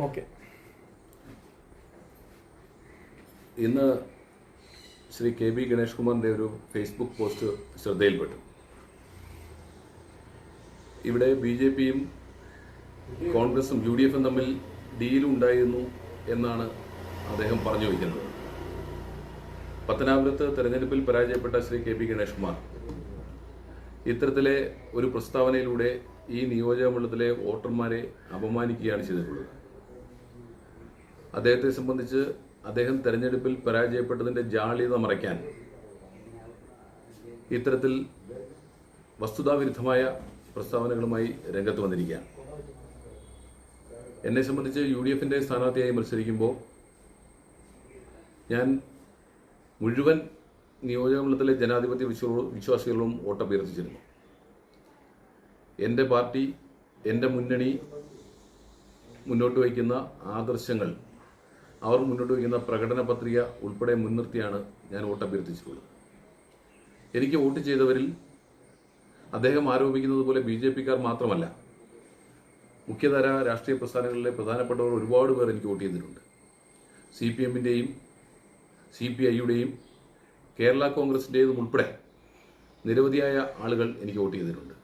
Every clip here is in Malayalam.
ഓക്കെ. ഇന്ന് ശ്രീ കെ ബി ഗണേഷ് കുമാറിൻ്റെ ഒരു ഫേസ്ബുക്ക് പോസ്റ്റ് ശ്രദ്ധയിൽപ്പെട്ടു. ഇവിടെ BJPയും കോൺഗ്രസും UDFും തമ്മിൽ ഡീലുണ്ടായിരുന്നു എന്നാണ് അദ്ദേഹം പറഞ്ഞു വയ്ക്കുന്നത്. പത്തനാപുരത്ത് തെരഞ്ഞെടുപ്പിൽ പരാജയപ്പെട്ട ശ്രീ കെ ബി ഗണേഷ് കുമാർ ഇത്തരത്തിലെ ഒരു പ്രസ്താവനയിലൂടെ ഈ നിയോജകമണ്ഡലത്തിലെ വോട്ടർമാരെ അപമാനിക്കുകയാണ് ചെയ്തിട്ടുള്ളത്. അദ്ദേഹത്തെ സംബന്ധിച്ച് അദ്ദേഹം തെരഞ്ഞെടുപ്പിൽ പരാജയപ്പെട്ടതിൻ്റെ ജാള്യത മറയ്ക്കാൻ ഇത്തരത്തിൽ വസ്തുതാവിരുദ്ധമായ പ്രസ്താവനകളുമായി രംഗത്ത് വന്നിരിക്കുകയാണ്. എന്നെ സംബന്ധിച്ച് UDFിൻ്റെ സ്ഥാനാർത്ഥിയായി മത്സരിക്കുമ്പോൾ ഞാൻ മുഴുവൻ നിയോജകമണ്ഡലത്തിലെ ജനാധിപത്യ വിശ്വാസികളും വോട്ടഭ്യർത്ഥിച്ചിരുന്നു. എൻ്റെ പാർട്ടി, എൻ്റെ മുന്നണി മുന്നോട്ട് വയ്ക്കുന്ന ആദർശങ്ങൾ, അവർ മുന്നോട്ട് വയ്ക്കുന്ന പ്രകടന പത്രിക ഉൾപ്പെടെ മുൻനിർത്തിയാണ് ഞാൻ വോട്ടഭ്യർത്ഥിച്ചിട്ടുള്ളത്. എനിക്ക് വോട്ട് ചെയ്തവരിൽ അദ്ദേഹം ആരോപിക്കുന്നത് പോലെ BJPക്കാർ മാത്രമല്ല, മുഖ്യധാര രാഷ്ട്രീയ പ്രസ്ഥാനങ്ങളിലെ പ്രധാനപ്പെട്ടവർ ഒരുപാട് പേർ എനിക്ക് വോട്ട് ചെയ്തിട്ടുണ്ട്. CPMൻ്റെയും CPIയുടെയും കേരള കോൺഗ്രസിൻ്റെതും ഉൾപ്പെടെ നിരവധിയായ ആളുകൾ എനിക്ക് വോട്ട് ചെയ്തിട്ടുണ്ട്.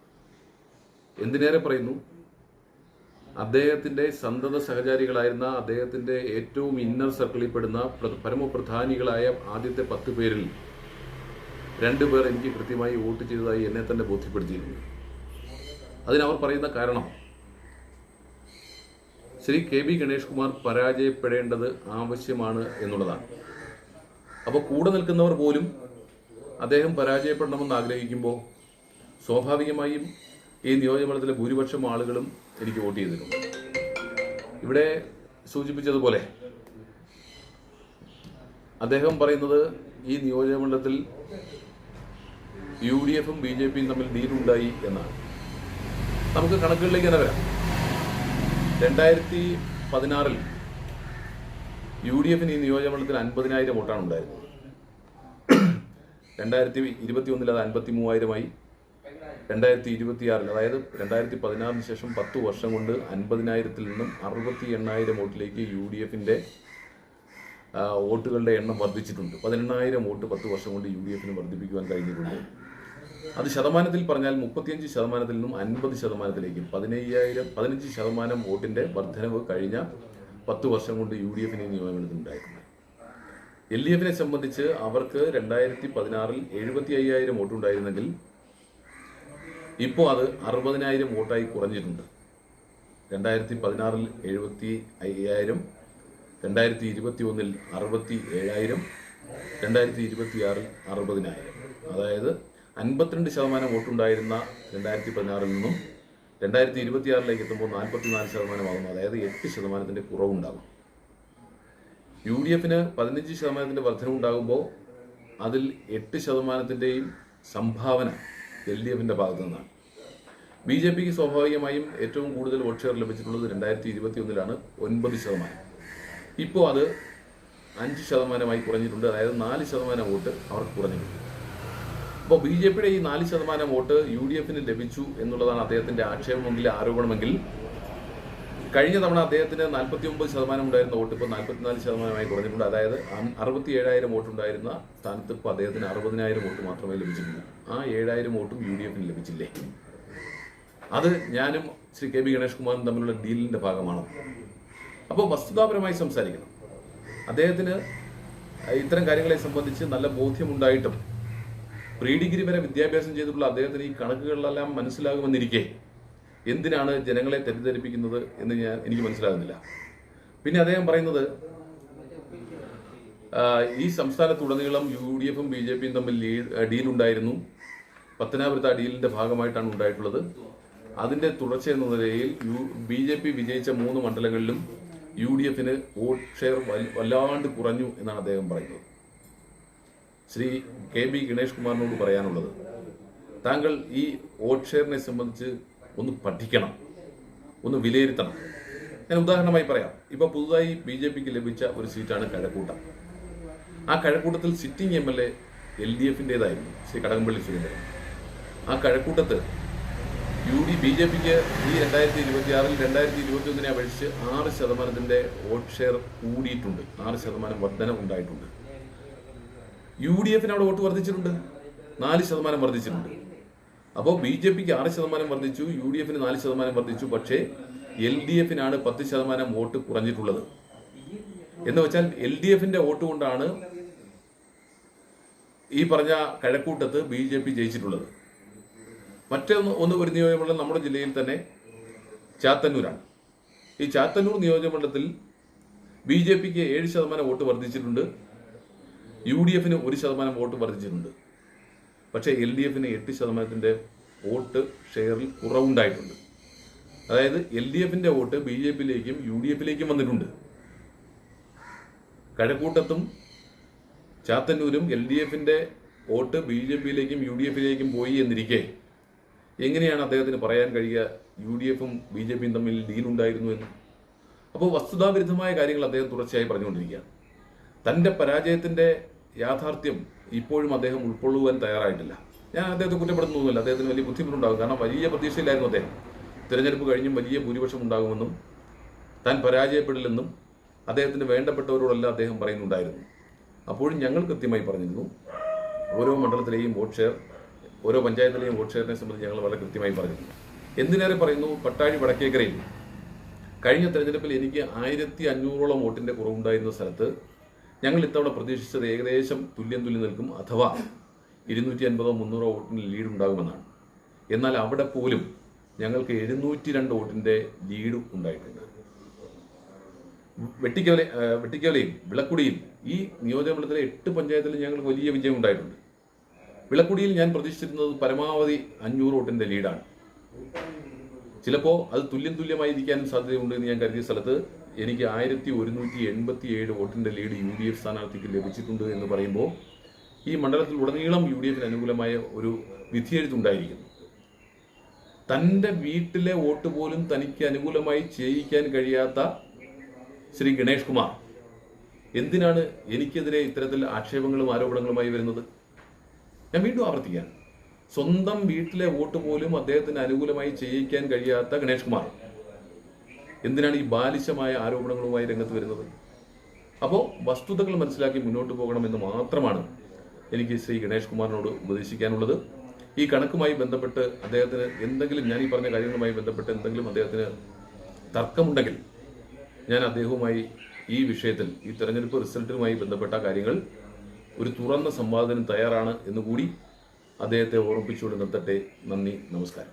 എന്തിനേറെ പറയുന്നു, അദ്ദേഹത്തിൻ്റെ സന്തത സഹചാരികളായിരുന്ന, അദ്ദേഹത്തിൻ്റെ ഏറ്റവും ഇന്നർ സർക്കിളിൽ പെടുന്ന പരമപ്രധാനികളായ ആദ്യത്തെ 10 പേരിൽ 2 പേർ എനിക്ക് കൃത്യമായി വോട്ട് ചെയ്തതായി എന്നെ തന്നെ ബോധ്യപ്പെടുത്തിയിരുന്നു. അതിനവർ പറയുന്ന കാരണം ശ്രീ കെ ബി ഗണേഷ് കുമാർ പരാജയപ്പെടേണ്ടത് ആവശ്യമാണ് എന്നുള്ളതാണ്. അപ്പോൾ കൂടെ നിൽക്കുന്നവർ പോലും അദ്ദേഹം പരാജയപ്പെടണമെന്ന് ആഗ്രഹിക്കുമ്പോൾ സ്വാഭാവികമായും ഈ നിയോജകമണ്ഡലത്തിലെ ഭൂരിപക്ഷം ആളുകളും എനിക്ക് വോട്ട് ചെയ്തിട്ടുണ്ട്. ഇവിടെ സൂചിപ്പിച്ചതുപോലെ അദ്ദേഹം പറയുന്നത് ഈ നിയോജകമണ്ഡലത്തിൽ UDFും BJPയും തമ്മിൽ ഡീലുണ്ടായി എന്നാണ്. നമുക്ക് കണക്കുകളിലേക്ക് തന്നെ വരാം. 2016 UDFിന് ഈ നിയോജകമണ്ഡലത്തിൽ 50,000 വോട്ടാണ് ഉണ്ടായിരുന്നത്. 2021 അത് 53,000 2026 അതായത് 2016 ശേഷം 10 വർഷം കൊണ്ട് 50,000-ൽ നിന്നും 68,000 വോട്ടിലേക്ക് UDFിൻ്റെ വോട്ടുകളുടെ എണ്ണം വർദ്ധിച്ചിട്ടുണ്ട്. 18,000 വോട്ട് 10 വർഷം കൊണ്ട് UDFിന് വർദ്ധിപ്പിക്കുവാൻ കഴിഞ്ഞിട്ടുണ്ട്. അത് ശതമാനത്തിൽ പറഞ്ഞാൽ 35%-ൽ നിന്നും 50%-ലേക്ക് 15% വോട്ടിൻ്റെ വർധനവ് കഴിഞ്ഞ 10 വർഷം കൊണ്ട് UDFിന് നിയമനത്തിൽ ഉണ്ടായിട്ടുണ്ട്. LDFിനെ സംബന്ധിച്ച് അവർക്ക് 2016-ൽ 75,000 വോട്ടുണ്ടായിരുന്നെങ്കിൽ ഇപ്പോൾ അത് 60,000 വോട്ടായി കുറഞ്ഞിട്ടുണ്ട്. 2016-ൽ 75,000, 2021-ൽ 67,000, 2026-ൽ 60,000. അതായത് 52% വോട്ടുണ്ടായിരുന്ന 2016-ൽ നിന്നും 2026-ലേക്ക് എത്തുമ്പോൾ 44% ആകുന്നു. അതായത് 8% കുറവുണ്ടാകും. UDFിന് 15% വർധനവുണ്ടാകുമ്പോൾ അതിൽ 8%-ൻ്റെയും സംഭാവന LDFിൻ്റെ ഭാഗത്തു നിന്നാണ്. BJPക്ക് സ്വാഭാവികമായും ഏറ്റവും കൂടുതൽ വോട്ട് ഷെയർ ലഭിച്ചിട്ടുള്ളത് 2021-ലാണ് 9%. ഇപ്പോൾ അത് 5%-ആയി കുറഞ്ഞിട്ടുണ്ട്. അതായത് 4% വോട്ട് അവർക്ക് കുറഞ്ഞിട്ടുണ്ട്. അപ്പോൾ BJPയുടെ ഈ 4% വോട്ട് UDFിന് ലഭിച്ചു എന്നുള്ളതാണ് അദ്ദേഹത്തിൻ്റെ ആക്ഷേപമെങ്കിൽ, ആരോപണമെങ്കിൽ, കഴിഞ്ഞ തവണ അദ്ദേഹത്തിന് 49% ഉണ്ടായിരുന്ന വോട്ട് ഇപ്പോൾ 44%-ആയി കുറഞ്ഞിട്ടുണ്ട്. അതായത് 67,000 വോട്ടുണ്ടായിരുന്ന സ്ഥാനത്ത് ഇപ്പോൾ അദ്ദേഹത്തിന് 60,000 വോട്ട് മാത്രമേ ലഭിച്ചിട്ടുള്ളൂ. ആ 7,000 വോട്ടും UDFിന് ലഭിച്ചില്ലേ? അത് ഞാനും ശ്രീ കെ ബി ഗണേഷ് കുമാറും തമ്മിലുള്ള ഡീലിൻ്റെ ഭാഗമാണ്. അപ്പോൾ വസ്തുതാപരമായി സംസാരിക്കണം. അദ്ദേഹത്തിന് ഇത്തരം കാര്യങ്ങളെ സംബന്ധിച്ച് നല്ല ബോധ്യമുണ്ടായിട്ടും പ്രീ-ഡിഗ്രി വരെ വിദ്യാഭ്യാസം ചെയ്തിട്ടുള്ള അദ്ദേഹത്തിന് ഈ കണക്കുകളിലെല്ലാം മനസ്സിലാകുമെന്നിരിക്കെ എന്തിനാണ് ജനങ്ങളെ തെറ്റിദ്ധരിപ്പിക്കുന്നത് എന്ന് എനിക്ക് മനസ്സിലാകുന്നില്ല. പിന്നെ അദ്ദേഹം പറയുന്നത് ഈ സംസ്ഥാനത്തുടനീളം UDFും BJPയും തമ്മിൽ ഡീലുണ്ടായിരുന്നു. പത്തനാപുരത്ത് ആ ഡീലിൻ്റെ ഭാഗമായിട്ടാണ് ഉണ്ടായിട്ടുള്ളത്. അതിൻ്റെ തുടർച്ച എന്ന നിലയിൽ BJP വിജയിച്ച 3 മണ്ഡലങ്ങളിലും UDFിന് വോട്ട് ഷെയർ വല്ലാണ്ട് കുറഞ്ഞു എന്നാണ് അദ്ദേഹം പറയുന്നത്. ശ്രീ കെ ബി ഗണേഷ് കുമാറിനോട് പറയാനുള്ളത്, താങ്കൾ ഈ വോട്ട് ഷെയറിനെ സംബന്ധിച്ച് ഒന്ന് പഠിക്കണം, ഒന്ന് വിലയിരുത്തണം. ഞാൻ ഉദാഹരണമായി പറയാം. ഇപ്പോൾ പുതുതായി BJPക്ക് ലഭിച്ച ഒരു സീറ്റാണ് കഴക്കൂട്ടം. ആ കഴക്കൂട്ടത്തിൽ സിറ്റിംഗ് MLA LDFിൻ്റേതായിരുന്നു, ശ്രീ കടകംപള്ളി സുരേന്ദ്രൻ. ആ കഴക്കൂട്ടത്ത് BJPക്ക് ഈ 2026-ൽ 2021 അപേക്ഷിച്ച് 6% വോട്ട് ഷെയർ കൂടിയിട്ടുണ്ട്, 6% വർധന ഉണ്ടായിട്ടുണ്ട്. UDFന് അവിടെ വോട്ട് വർദ്ധിച്ചിട്ടുണ്ട്, 4% വർദ്ധിച്ചിട്ടുണ്ട്. അപ്പോൾ BJPക്ക് 6% വർദ്ധിച്ചു, UDFന് 4% വർദ്ധിച്ചു. പക്ഷേ LDFനാണ് 10% വോട്ട് കുറഞ്ഞിട്ടുള്ളത്. എന്ന് വെച്ചാൽ LDFന്റെ വോട്ട് കൊണ്ടാണ് ഈ പറഞ്ഞ കഴക്കൂട്ടത്ത് BJP ജയിച്ചിട്ടുള്ളത്. ഒരു നിയോജകമണ്ഡലം നമ്മുടെ ജില്ലയിൽ തന്നെ ചാത്തന്നൂരാണ്. ഈ ചാത്തന്നൂർ നിയോജകമണ്ഡലത്തിൽ BJPക്ക് 7% വോട്ട് വർദ്ധിച്ചിട്ടുണ്ട്, UDFന് 1% വോട്ട് വർദ്ധിച്ചിട്ടുണ്ട്. പക്ഷേ LDFന് 8% വോട്ട് ഷെയറിൽ കുറവുണ്ടായിട്ടുണ്ട്. അതായത് LDFന്റെ വോട്ട് BJPയിലേക്കും UDFയിലേക്കും വന്നിട്ടുണ്ട്. കഴക്കൂട്ടത്തും ചാത്തന്നൂരും LDFന്റെ വോട്ട് BJPയിലേക്കും UDFയിലേക്കും പോയി എന്നിരിക്കെ എങ്ങനെയാണ് അദ്ദേഹത്തിന് പറയാൻ കഴിയുക UDFും BJPയും തമ്മിൽ ഡീലുണ്ടായിരുന്നു എന്ന്? അപ്പോൾ വസ്തുതാവിരുദ്ധമായ കാര്യങ്ങൾ അദ്ദേഹം തുടർച്ചയായി പറഞ്ഞുകൊണ്ടിരിക്കുകയാണ്. തൻ്റെ പരാജയത്തിൻ്റെ യാഥാർത്ഥ്യം ഇപ്പോഴും അദ്ദേഹം ഉൾക്കൊള്ളുവാൻ തയ്യാറായിട്ടില്ല. ഞാൻ അദ്ദേഹത്തെ കുറ്റപ്പെടുത്തുന്നൊന്നുമില്ല, അദ്ദേഹത്തിന് വലിയ ബുദ്ധിമുട്ടുണ്ടാകും. കാരണം വലിയ പ്രതീക്ഷയിലായിരുന്നു അദ്ദേഹം. തിരഞ്ഞെടുപ്പ് കഴിഞ്ഞും വലിയ ഭൂരിപക്ഷം ഉണ്ടാകുമെന്നും താൻ പരാജയപ്പെടില്ലെന്നും അദ്ദേഹത്തിന് വേണ്ടപ്പെട്ടവരോടെല്ലാം അദ്ദേഹം പറയുന്നുണ്ടായിരുന്നു. അപ്പോഴും ഞങ്ങൾ കൃത്യമായി പറഞ്ഞിരുന്നു, ഓരോ മണ്ഡലത്തിലെയും വോട്ട് ഷെയർ, ഓരോ പഞ്ചായത്തിലെയും വോട്ട് ഷെയറിനെ സംബന്ധിച്ച് ഞങ്ങൾ വളരെ കൃത്യമായി പറഞ്ഞിരുന്നു. എന്തിനേറെ പറയുന്നു, പട്ടാഴി വടക്കേക്കരയിൽ കഴിഞ്ഞ തെരഞ്ഞെടുപ്പിൽ എനിക്ക് 1500ഓളം വോട്ടിൻ്റെ കുറവുണ്ടായിരുന്ന സ്ഥലത്ത് ഞങ്ങൾ ഇത്തവണ പ്രതീക്ഷിച്ചത് ഏകദേശം തുല്യം നിൽക്കും, അഥവാ 250-300 വോട്ടിന് ലീഡ് ഉണ്ടാകുമെന്നാണ്. എന്നാൽ അവിടെ പോലും ഞങ്ങൾക്ക് 702 വോട്ടിൻ്റെ ലീഡ് ഉണ്ടായിട്ടുണ്ട്. വെട്ടിക്കവലയും വിളക്കുടിയും ഈ നിയോജകമണ്ഡലത്തിലെ 8 പഞ്ചായത്തിലും ഞങ്ങൾക്ക് വലിയ വിജയം ഉണ്ടായിട്ടുണ്ട്. വിളക്കുടിയിൽ ഞാൻ പ്രതീക്ഷിച്ചിരുന്നത് പരമാവധി 500 വോട്ടിൻ്റെ ലീഡാണ്. ചിലപ്പോൾ അത് തുല്യമായിരിക്കാനും സാധ്യതയുണ്ട് എന്ന് ഞാൻ കരുതിയ സ്ഥലത്ത് എനിക്ക് 1187 വോട്ടിൻ്റെ ലീഡ് UDF സ്ഥാനാർത്ഥിക്ക് ലഭിച്ചിട്ടുണ്ട് എന്ന് പറയുമ്പോൾ ഈ മണ്ഡലത്തിൽ ഉടനീളം UDFന് അനുകൂലമായ ഒരു വിധിയെഴുത്തുണ്ടായിരിക്കുന്നു. തൻ്റെ വീട്ടിലെ വോട്ട് പോലും തനിക്ക് അനുകൂലമായി ചെയ്യിക്കാൻ കഴിയാത്ത ശ്രീ ഗണേഷ് കുമാർ എന്തിനാണ് എനിക്കെതിരെ ഇത്തരത്തിൽ ആക്ഷേപങ്ങളും ആരോപണങ്ങളുമായി വരുന്നത്? ഞാൻ വീണ്ടും ആവർത്തിക്കാൻ, സ്വന്തം വീട്ടിലെ വോട്ട് പോലും അദ്ദേഹത്തിന് അനുകൂലമായി ചെയ്യിക്കാൻ കഴിയാത്ത ഗണേഷ് കുമാർ എന്തിനാണ് ഈ ബാലിശമായ ആരോപണങ്ങളുമായി രംഗത്ത് വരുന്നത്? അപ്പോൾ വസ്തുതകൾ മനസ്സിലാക്കി മുന്നോട്ട് പോകണമെന്ന് മാത്രമാണ് എനിക്ക് ശ്രീ ഗണേഷ് കുമാറിനോട് ഉപദേശിക്കാനുള്ളത്. ഈ കണക്കുമായി ബന്ധപ്പെട്ട് അദ്ദേഹത്തിന് എന്തെങ്കിലും, ഞാൻ ഈ പറഞ്ഞ കാര്യങ്ങളുമായി ബന്ധപ്പെട്ട് എന്തെങ്കിലും അദ്ദേഹത്തിന് തർക്കമുണ്ടെങ്കിൽ ഞാൻ അദ്ദേഹവുമായി ഈ വിഷയത്തിൽ, ഈ തെരഞ്ഞെടുപ്പ് റിസൾട്ടുമായി ബന്ധപ്പെട്ട കാര്യങ്ങൾ ഒരു തുറന്ന സംവാദത്തിന് തയ്യാറാണ് എന്നുകൂടി അദ്ദേഹത്തെ ഓർമ്മിപ്പിച്ചുകൊണ്ട് നിർത്തട്ടെ. നന്ദി, നമസ്കാരം.